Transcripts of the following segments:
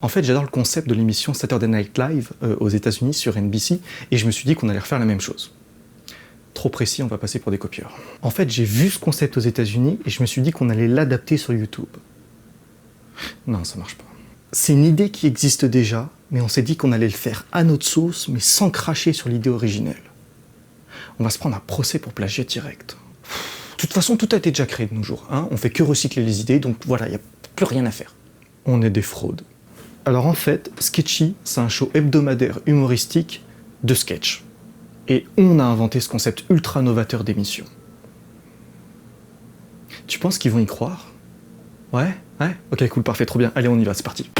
En fait, j'adore le concept de l'émission Saturday Night Live aux États-Unis sur NBC, et je me suis dit qu'on allait refaire la même chose. Trop précis, on va passer pour des copieurs. En fait, j'ai vu ce concept aux États-Unis et je me suis dit qu'on allait l'adapter sur YouTube. Non, ça marche pas. C'est une idée qui existe déjà, mais on s'est dit qu'on allait le faire à notre sauce, mais sans cracher sur l'idée originelle. On va se prendre un procès pour plagiat direct. De toute façon, tout a été déjà créé de nos jours, hein. On fait que recycler les idées, donc voilà, il n'y a plus rien à faire. On est des fraudes. Alors en fait, Sketchy, c'est un show hebdomadaire humoristique de sketch. Et on a inventé ce concept ultra novateur d'émission. Tu penses qu'ils vont y croire? Ouais? Ouais? Ok, cool, parfait, trop bien. Allez, on y va, c'est parti.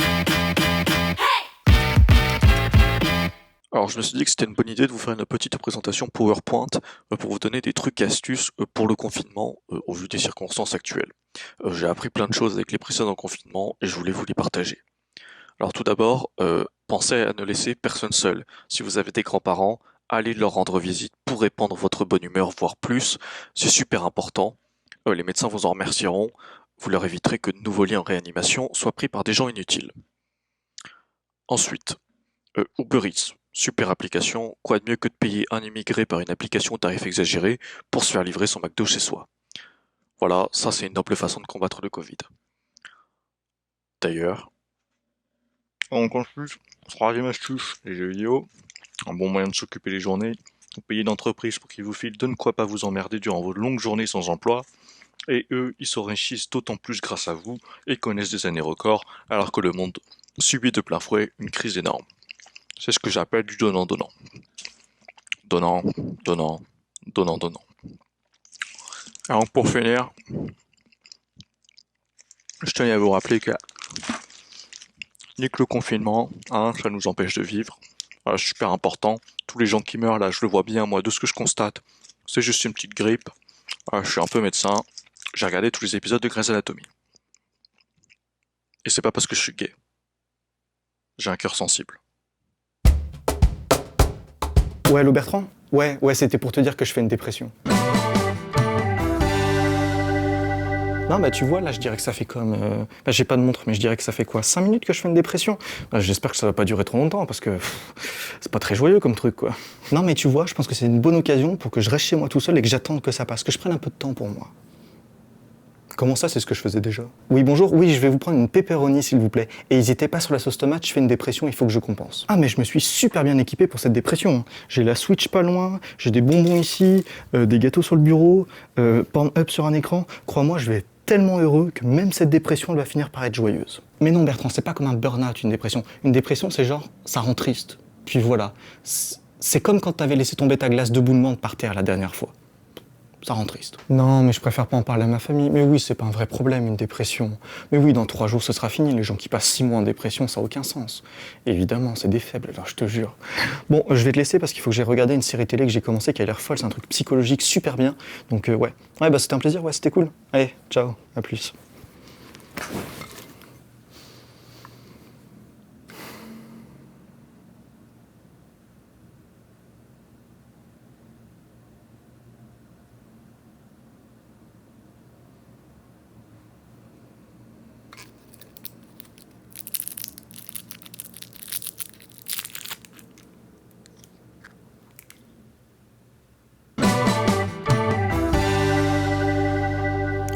Alors, je me suis dit que c'était une bonne idée de vous faire une petite présentation PowerPoint pour vous donner des trucs et astuces pour le confinement au vu des circonstances actuelles. J'ai appris plein de choses avec les précédents confinements et je voulais vous les partager. Alors tout d'abord, pensez à ne laisser personne seul. Si vous avez des grands-parents, allez leur rendre visite pour répandre votre bonne humeur, voire plus. C'est super important. Les médecins vous en remercieront. Vous leur éviterez que de nouveaux lits en réanimation soient pris par des gens inutiles. Ensuite, Uber Eats. Super application, quoi de mieux que de payer un immigré par une application au tarif exagéré pour se faire livrer son McDo chez soi. Voilà, ça c'est une noble façon de combattre le Covid. D'ailleurs, on conclut, troisième astuce, les jeux vidéo, un bon moyen de s'occuper les journées, payer d'entreprise pour qu'ils vous filent de ne quoi pas vous emmerder durant vos longues journées sans emploi, et eux, ils s'enrichissent d'autant plus grâce à vous et connaissent des années records alors que le monde subit de plein fouet une crise énorme. C'est ce que j'appelle du donnant-donnant. Donnant, donnant, donnant-donnant. Alors pour finir, je tenais à vous rappeler que ni que le confinement, hein, ça nous empêche de vivre. Voilà, super important. Tous les gens qui meurent là, je le vois bien, moi, de ce que je constate, c'est juste une petite grippe. Voilà, je suis un peu médecin. J'ai regardé tous les épisodes de Grey's Anatomy. Et c'est pas parce que je suis gay. J'ai un cœur sensible. Ouais, allô Bertrand? Ouais, c'était pour te dire que je fais une dépression. Non, bah tu vois, là, je dirais que ça fait comme... j'ai pas de montre, mais je dirais que ça fait quoi? 5 minutes que je fais une dépression? J'espère que ça va pas durer trop longtemps, parce que c'est pas très joyeux comme truc, quoi. Non, mais tu vois, je pense que c'est une bonne occasion pour que je reste chez moi tout seul et que j'attende que ça passe, que je prenne un peu de temps pour moi. Comment ça, c'est ce que je faisais déjà? Oui, bonjour, oui, je vais vous prendre une pepperoni, s'il vous plaît. Et n'hésitez pas sur la sauce tomate, je fais une dépression, il faut que je compense. Ah, mais je me suis super bien équipé pour cette dépression. J'ai la Switch pas loin, j'ai des bonbons ici, des gâteaux sur le bureau, Pornhub sur un écran. Crois-moi, je vais être tellement heureux que même cette dépression, elle va finir par être joyeuse. Mais non, Bertrand, c'est pas comme un burn-out, une dépression. Une dépression, c'est genre, ça rend triste. Puis voilà. C'est comme quand t'avais laissé tomber ta glace de bout de menthe par terre la dernière fois. Ça rend triste. Non, mais je préfère pas en parler à ma famille. Mais oui, c'est pas un vrai problème, une dépression. Mais oui, dans 3 jours, ce sera fini. Les gens qui passent 6 mois en dépression, ça n'a aucun sens. Évidemment, c'est des faibles, alors je te jure. Bon, je vais te laisser parce qu'il faut que j'ai regardé une série télé que j'ai commencé qui a l'air folle. C'est un truc psychologique super bien. Donc, ouais. Ouais, bah c'était un plaisir, ouais, c'était cool. Allez, ciao, à plus.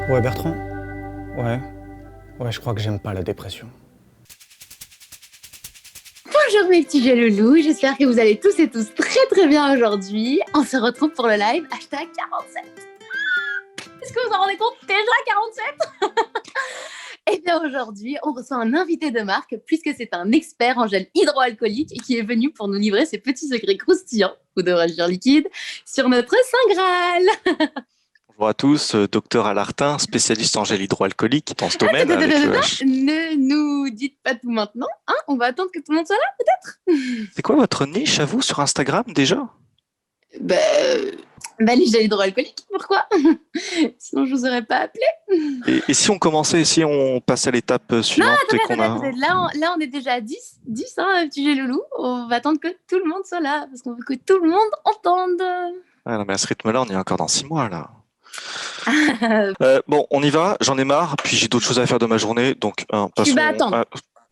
Ouais, Bertrand? Ouais. Ouais, je crois que j'aime pas la dépression. Bonjour mes petits loulous, j'espère que vous allez tous et tous très très bien aujourd'hui. On se retrouve pour le live hashtag 47. Est-ce que vous en rendez compte? Déjà 47? Et bien aujourd'hui, on reçoit un invité de marque puisque c'est un expert en gel hydroalcoolique qui est venu pour nous livrer ses petits secrets croustillants, ou devrais-je dire liquides, sur notre Saint Graal. Bonjour à tous, docteur Alartin, spécialiste en gel hydroalcoolique dans ce domaine. Ne nous dites pas tout maintenant, hein? On va attendre que tout le monde soit là peut-être. C'est quoi votre niche à vous sur Instagram déjà? Les gels hydroalcooliques, pourquoi? Sinon je vous aurais pas appelé. Et si on commençait, si on passait à l'étape suivante et qu'on a... Là, on est déjà à 10 hein, petit gel loulou. On va attendre que tout le monde soit là, parce qu'on veut que tout le monde entende. Ah non, mais à ce rythme-là, on est encore dans 6 mois, là. Bon, on y va, j'en ai marre, puis j'ai d'autres choses à faire de ma journée, donc... Tu vas attendre.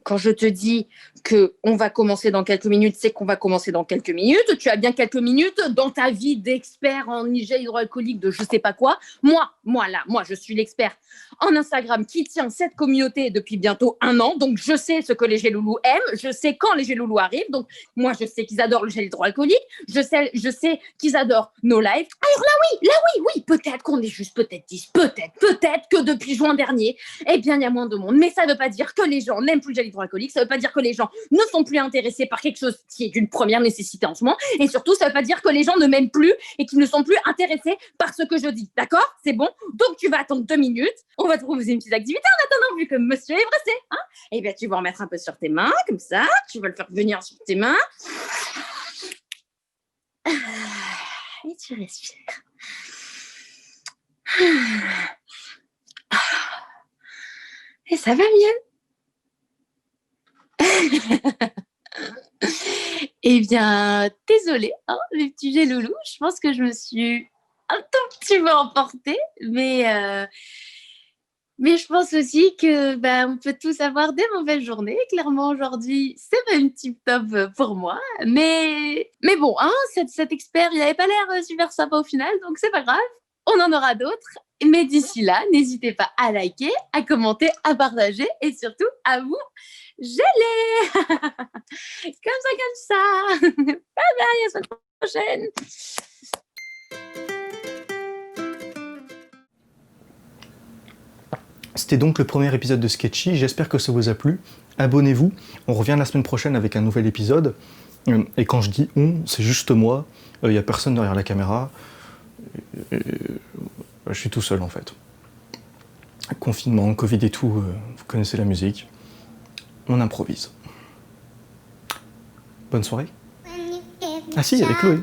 Quand je te dis qu'on va commencer dans quelques minutes, c'est qu'on va commencer dans quelques minutes. Tu as bien quelques minutes dans ta vie d'expert en gel hydroalcoolique de je sais pas quoi. Moi, je suis l'expert en Instagram qui tient cette communauté depuis bientôt 1 an. Donc, je sais ce que les geloulous aiment. Je sais quand les geloulous arrivent. Donc, moi, je sais qu'ils adorent le gel hydroalcoolique. Je sais qu'ils adorent nos lives. Alors là, oui, peut-être qu'on est juste peut-être 10. Peut-être que depuis juin dernier, eh bien, il y a moins de monde. Mais ça ne veut pas dire que les gens n'aiment plus le gel hydroalcoolique. Ça ne veut pas dire que les gens ne sont plus intéressés par quelque chose qui est d'une première nécessité en ce moment. Et surtout, ça ne veut pas dire que les gens ne m'aiment plus et qu'ils ne sont plus intéressés par ce que je dis. D'accord? C'est bon? Donc, tu vas attendre 2 minutes. On va te proposer une petite activité en attendant, vu que monsieur est pressé. Hein? Eh bien, tu vas en mettre un peu sur tes mains, comme ça. Tu vas le faire venir sur tes mains. Et tu respires. Et ça va mieux. Eh bien, désolée, hein, mes petits geloulous. Je pense que je me suis un tout petit peu emportée, mais je pense aussi que on peut tous avoir des mauvaises journées. Clairement, aujourd'hui, c'est pas une tip top pour moi, mais bon, hein, cet expert, il avait pas l'air super sympa au final, donc c'est pas grave. On en aura d'autres. Mais d'ici là, n'hésitez pas à liker, à commenter, à partager et surtout à vous geler. Comme ça. Bye bye, à la semaine prochaine. C'était donc le premier épisode de Sketchy, j'espère que ça vous a plu. Abonnez-vous, on revient la semaine prochaine avec un nouvel épisode. Et quand je dis « on », c'est juste moi, il n'y a personne derrière la caméra. Je suis tout seul en fait. Confinement, Covid et tout, vous connaissez la musique. On improvise. Bonne soirée. Ah si, avec Chloé.